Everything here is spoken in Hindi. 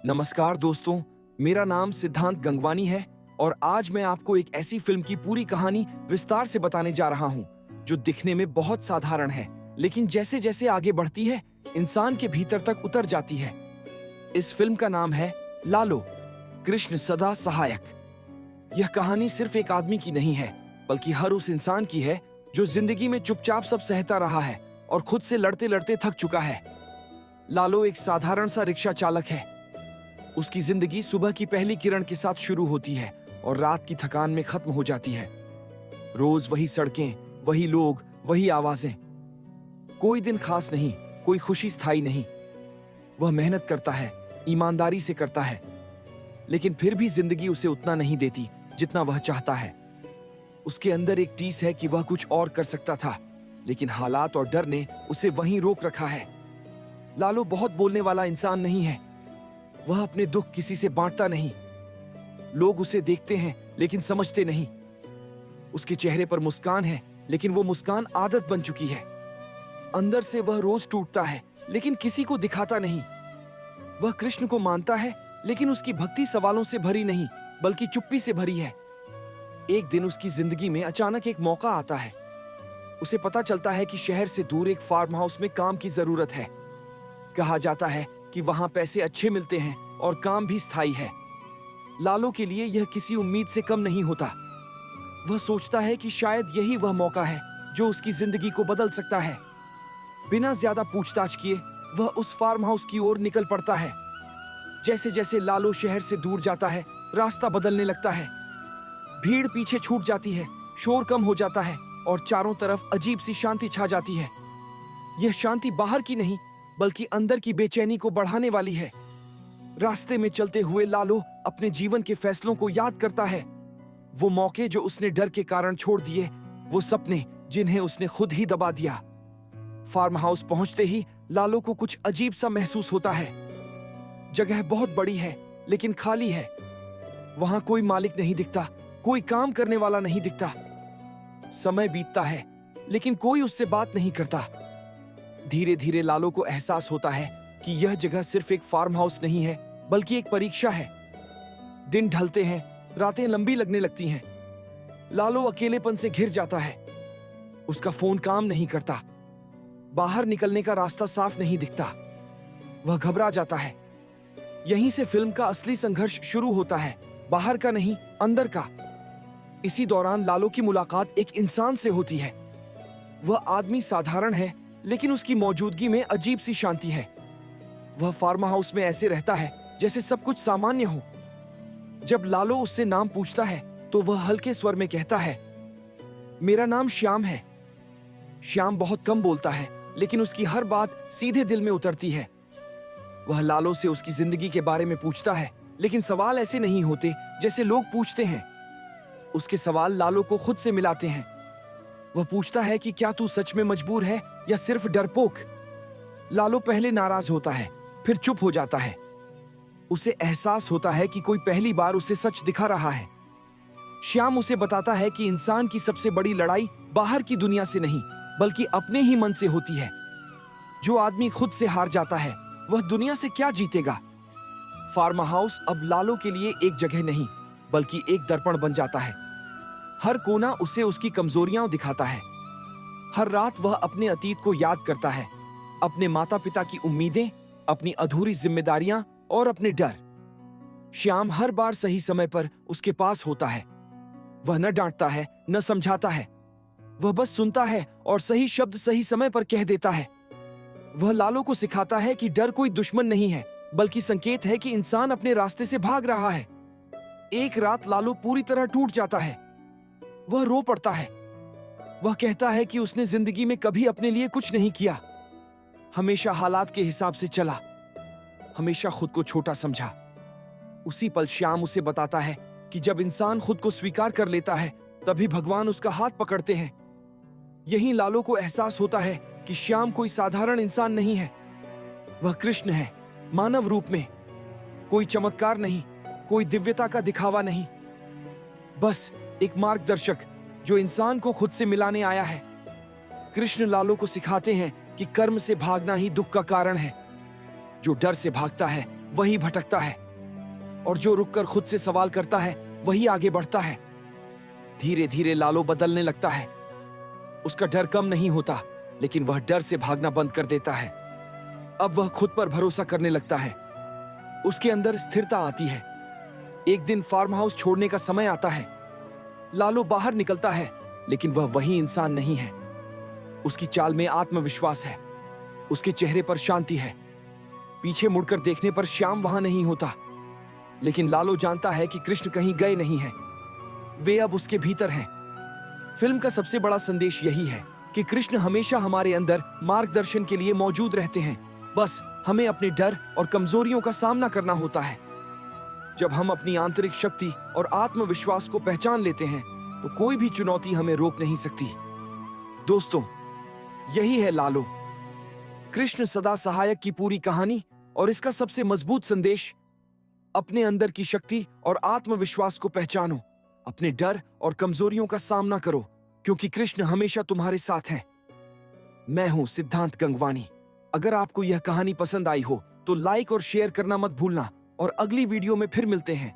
नमस्कार दोस्तों, मेरा नाम सिद्धांत गंगवानी है और आज मैं आपको एक ऐसी फिल्म की पूरी कहानी विस्तार से बताने जा रहा हूं, जो दिखने में बहुत साधारण है, लेकिन जैसे जैसे आगे बढ़ती है, इंसान के भीतर तक उतर जाती है। इस फिल्म का नाम है लालो, कृष्ण सदा सहायक। यह कहानी सिर्फ एक आदमी की नहीं है, बल्कि हर उस इंसान की है जो जिंदगी में चुपचाप सब सहता रहा है और खुद से लड़ते लड़ते थक चुका है। लालो एक साधारण सा रिक्शा चालक है। उसकी जिंदगी सुबह की पहली किरण के साथ शुरू होती है और रात की थकान में खत्म हो जाती है। रोज वही सड़कें, वही लोग, वही आवाजें। कोई दिन खास नहीं, कोई खुशी स्थायी नहीं। वह मेहनत करता है, ईमानदारी से करता है, लेकिन फिर भी जिंदगी उसे उतना नहीं देती जितना वह चाहता है। उसके अंदर एक टीस है कि वह कुछ और कर सकता था, लेकिन हालात और डर ने उसे वहीं रोक रखा है। लालो बहुत बोलने वाला इंसान नहीं है। वह अपने दुख किसी से बांटता नहीं। लोग उसे देखते हैं लेकिन समझते नहीं। उसके चेहरे पर मुस्कान है, लेकिन वो मुस्कान आदत बन चुकी है। अंदर से वह रोज टूटता है, लेकिन किसी को दिखाता नहीं। वह कृष्ण को मानता है, लेकिन उसकी भक्ति सवालों से भरी नहीं, बल्कि चुप्पी से भरी है। एक दिन उसकी जिंदगी में अचानक एक मौका आता है। उसे पता चलता है कि शहर से दूर एक फार्म हाउस में काम की जरूरत है। कहा जाता है कि वहां पैसे अच्छे मिलते हैं और काम भी स्थायी है। लालो के लिए यह किसी उम्मीद से कम नहीं होता। वह सोचता है कि शायद यही वह मौका है जो उसकी जिंदगी को बदल सकता है। बिना ज्यादा पूछताछ किए वह उस फार्म हाउस की ओर निकल पड़ता है। जैसे जैसे लालो शहर से दूर जाता है, रास्ता बदलने लगता है। भीड़ पीछे छूट जाती है, शोर कम हो जाता है और चारों तरफ अजीब सी शांति छा जाती है। यह शांति बाहर की नहीं, बल्कि अंदर की बेचैनी को बढ़ाने वाली है। रास्ते में चलते हुए लालो अपने जीवन के फैसलों को याद करता है। वो मौके जो उसने डर के कारण छोड़ दिए, वो सपने जिन्हें उसने खुद ही दबा दिया। फार्म हाउस पहुंचते ही लालो को कुछ अजीब सा महसूस होता है। जगह बहुत बड़ी है, लेकिन खाली है। वहां कोई मालिक नहीं दिखता, कोई काम करने वाला नहीं दिखता। समय बीतता है, लेकिन कोई उससे बात नहीं करता। धीरे धीरे लालो को एहसास होता है कि यह जगह सिर्फ एक फार्म हाउस नहीं है, बल्कि एक परीक्षा है। दिन ढलते हैं, रातें लंबी लगने लगती हैं। लालो अकेलेपन से घिर जाता है। उसका फोन काम नहीं करता। बाहर निकलने का रास्ता साफ नहीं दिखता। वह घबरा जाता है। यहीं से फिल्म का असली संघर्ष शुरू होता है, बाहर का नहीं, अंदर का। इसी दौरान लालो की मुलाकात एक इंसान से होती है। वह आदमी साधारण है, लेकिन उसकी मौजूदगी में अजीब सी शांति है। वह फार्म हाउस में ऐसे रहता है जैसे सब कुछ सामान्य हो। जब लालो उससे नाम पूछता है, तो वह हल्के स्वर में कहता है, मेरा नाम श्याम है। श्याम बहुत कम बोलता है, लेकिन उसकी हर बात सीधे दिल में उतरती है। वह लालो से उसकी जिंदगी के बारे में पूछता है, लेकिन सवाल ऐसे नहीं होते जैसे लोग पूछते हैं। उसके सवाल लालो को खुद से मिलाते हैं। वह पूछता है कि क्या तू सच में मजबूर है या सिर्फ डरपोक? लालो पहले नाराज होता है, फिर चुप हो जाता है। उसे एहसास होता है कि कोई पहली बार उसे सच दिखा रहा है। श्याम उसे बताता है कि इंसान की सबसे बड़ी लड़ाई बाहर की दुनिया से नहीं, बल्कि अपने ही मन से होती है। जो आदमी खुद से हार जाता है, वह दुनिया से क्या जीतेगा? फार्म हाउस अब लालो के लिए एक जगह नहीं, बल्कि एक दर्पण बन जाता है। हर कोना उसे उसकी कमजोरियां दिखाता है। हर रात वह अपने अतीत को याद करता है, अपने माता पिता की उम्मीदें, अपनी अधूरी जिम्मेदारियां और अपने डर। श्याम हर बार सही समय पर उसके पास होता है। वह न डांटता है, न समझाता है। वह बस सुनता है और सही शब्द सही समय पर कह देता है। वह लालो को सिखाता है कि डर कोई दुश्मन नहीं है, बल्कि संकेत है कि इंसान अपने रास्ते से भाग रहा है। एक रात लालो पूरी तरह टूट जाता है। वह रो पड़ता है। वह कहता है कि उसने जिंदगी में कभी अपने लिए कुछ नहीं किया। हमेशा हालात के हिसाब से चला, हमेशा खुद को छोटा समझा। उसी पल श्याम उसे बताता है कि जब इंसान खुद को स्वीकार कर लेता है, तभी भगवान उसका हाथ पकड़ते हैं। यहीं लालो को एहसास होता है कि श्याम कोई साधारण इंसान नहीं है। वह कृष्ण है, मानव रूप में। कोई चमत्कार नहीं, कोई दिव्यता का दिखावा नहीं, बस एक मार्गदर्शक जो इंसान को खुद से मिलाने आया है। कृष्ण लालो को सिखाते हैं कि कर्म से भागना ही दुख का कारण है। जो डर से भागता है वही भटकता है, और जो रुककर खुद से सवाल करता है वही आगे बढ़ता है। धीरे धीरे लालो बदलने लगता है। उसका डर कम नहीं होता, लेकिन वह डर से भागना बंद कर देता है। अब वह खुद पर भरोसा करने लगता है। उसके अंदर स्थिरता आती है। एक दिन फार्म हाउस छोड़ने का समय आता है। लालो बाहर निकलता है, लेकिन वह वही इंसान नहीं है। उसकी चाल में आत्मविश्वास है, उसके चेहरे पर शांति है। पीछे मुड़कर देखने पर श्याम वहां नहीं होता, लेकिन लालो जानता है कि कृष्ण कहीं गए नहीं हैं। वे अब उसके भीतर हैं। फिल्म का सबसे बड़ा संदेश यही है कि कृष्ण हमेशा हमारे अंदर मार्गदर्शन के लिए मौजूद रहते हैं। बस हमें अपने डर और कमजोरियों का सामना करना होता है। जब हम अपनी आंतरिक शक्ति और आत्मविश्वास को पहचान लेते हैं, तो कोई भी चुनौती हमें रोक नहीं सकती। दोस्तों, यही है लालो, कृष्ण सदा सहायक की पूरी कहानी। और इसका सबसे मजबूत संदेश, अपने अंदर की शक्ति और आत्मविश्वास को पहचानो। अपने डर और कमजोरियों का सामना करो, क्योंकि कृष्ण हमेशा तुम्हारे साथ हैं। मैं हूं सिद्धांत गंगवानी। अगर आपको यह कहानी पसंद आई हो तो लाइक और शेयर करना मत भूलना, और अगली वीडियो में फिर मिलते हैं।